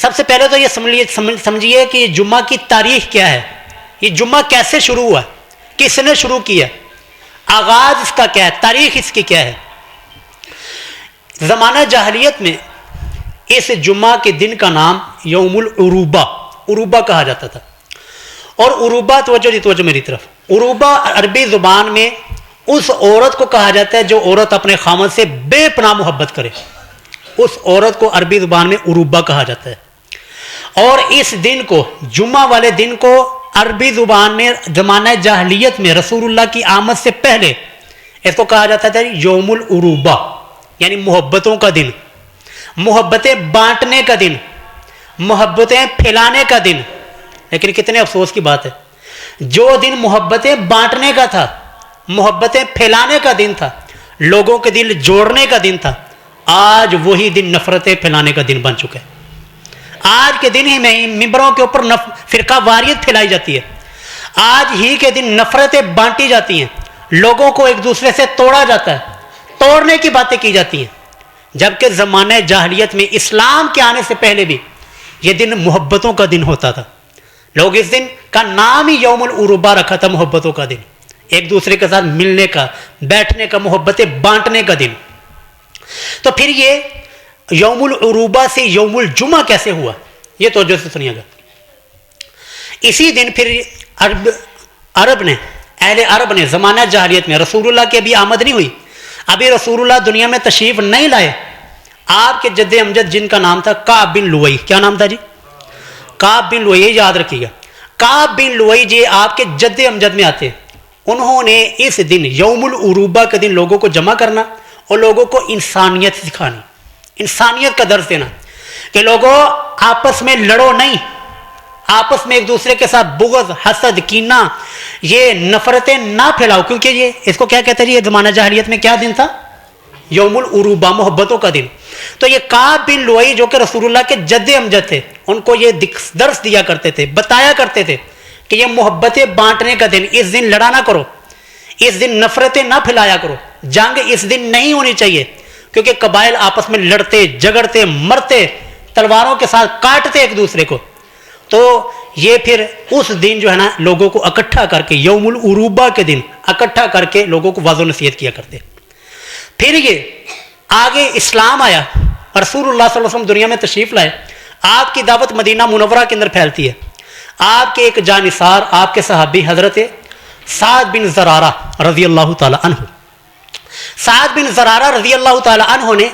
سب سے پہلے تو یہ سمجھیے کہ یہ جمعہ کی تاریخ کیا ہے، یہ جمعہ کیسے شروع ہوا، کس نے شروع کیا، آغاز اس کا کیا ہے، تاریخ اس کی کیا ہے۔ زمانہ جاہلیت میں اس جمعہ کے دن کا نام یوم العروبہ، عروبہ کہا جاتا تھا۔ اور عروبہ، توجہ میری طرف، عروبہ عربی زبان میں اس عورت کو کہا جاتا ہے جو عورت اپنے خامد سے بے پناہ محبت کرے، اس عورت کو عربی زبان میں عروبہ کہا جاتا ہے۔ اور اس دن کو، جمعہ والے دن کو، عربی زبان میں زمانہ جاہلیت میں رسول اللہ کی آمد سے پہلے اس کو کہا جاتا تھا یوم العروبہ، یعنی محبتوں کا دن، محبتیں بانٹنے کا دن، محبتیں پھیلانے کا دن۔ لیکن کتنے افسوس کی بات ہے، جو دن محبتیں بانٹنے کا تھا، محبتیں پھیلانے کا دن تھا، لوگوں کے دل جوڑنے کا دن تھا، آج وہی دن نفرتیں پھیلانے کا دن بن چکا ہے۔ آج کے دن ہی میں ممبروں کے اوپر فرقہ واریت پھیلائی جاتی ہے، آج ہی کے دن نفرتیں بانٹی جاتی ہیں، لوگوں کو ایک دوسرے سے توڑا جاتا ہے، توڑنے کی باتیں کی جاتی ہیں، جبکہ زمانہ جاہلیت میں اسلام کے آنے سے پہلے بھی یہ دن محبتوں کا دن ہوتا تھا۔ لوگ اس دن کا نام ہی یوم العروبہ رکھا تھا، محبتوں کا دن، ایک دوسرے کے ساتھ ملنے کا، بیٹھنے کا، محبتیں بانٹنے کا دن۔ تو پھر یہ یوم العروبہ سے یوم الجمعہ کیسے ہوا، یہ توجہ سے سنیے گا۔ اسی دن پھر اہل عرب نے زمانہ جاہلیت میں، رسول اللہ کی ابھی آمد نہیں ہوئی، ابھی رسول اللہ دنیا میں تشریف نہیں لائے، آپ کے جد امجد جن کا نام تھا کعب بن لؤی، کیا نام تھا جی؟ کعب بن لؤی، یاد رکھیے گا، کعب بن لؤی جی آپ کے جد امجد میں آتے ہیں۔ انہوں نے اس دن یوم العروبہ کے دن لوگوں کو جمع کرنا اور لوگوں کو انسانیت سکھانی، انسانیت کا درس دینا کہ لوگوں آپس میں لڑو نہیں، آپس میں ایک دوسرے کے ساتھ بغض، حسد، کینہ، یہ نفرتیں نہ پھیلاؤ، کیونکہ یہ اس کو کیا کہتے ہیں جی، یہ زمانہ جاہلیت میں کیا دن تھا؟ یوم العروبہ، محبتوں کا دن۔ تو یہ کعب بن لؤی جو کہ رسول اللہ کے جد امجد تھے، ان کو یہ درس دیا کرتے تھے، بتایا کرتے تھے کہ یہ محبتیں بانٹنے کا دن، اس دن لڑا نہ کرو، اس دن نفرتیں نہ پھیلایا کرو، جنگ اس دن نہیں ہونی چاہیے، کیونکہ قبائل آپس میں لڑتے، جگڑتے، مرتے، تلواروں کے ساتھ کاٹتے ایک دوسرے کو۔ تو یہ پھر اس دن جو ہے نا لوگوں کو اکٹھا کر کے، یوم العروبہ کے دن اکٹھا کر کے لوگوں کو واضح نصیحت کیا کرتے۔ پھر یہ آگے اسلام آیا، رسول اللہ صلی اللہ علیہ وسلم دنیا میں تشریف لائے، آپ کی دعوت مدینہ منورہ کے اندر پھیلتی ہے۔ آپ کے ایک جانثار، آپ کے صحابی حضرت سعد بن زرارہ رضی اللہ تعالی عنہ، سعد بن زرارہ رضی اللہ تعالی عنہ نے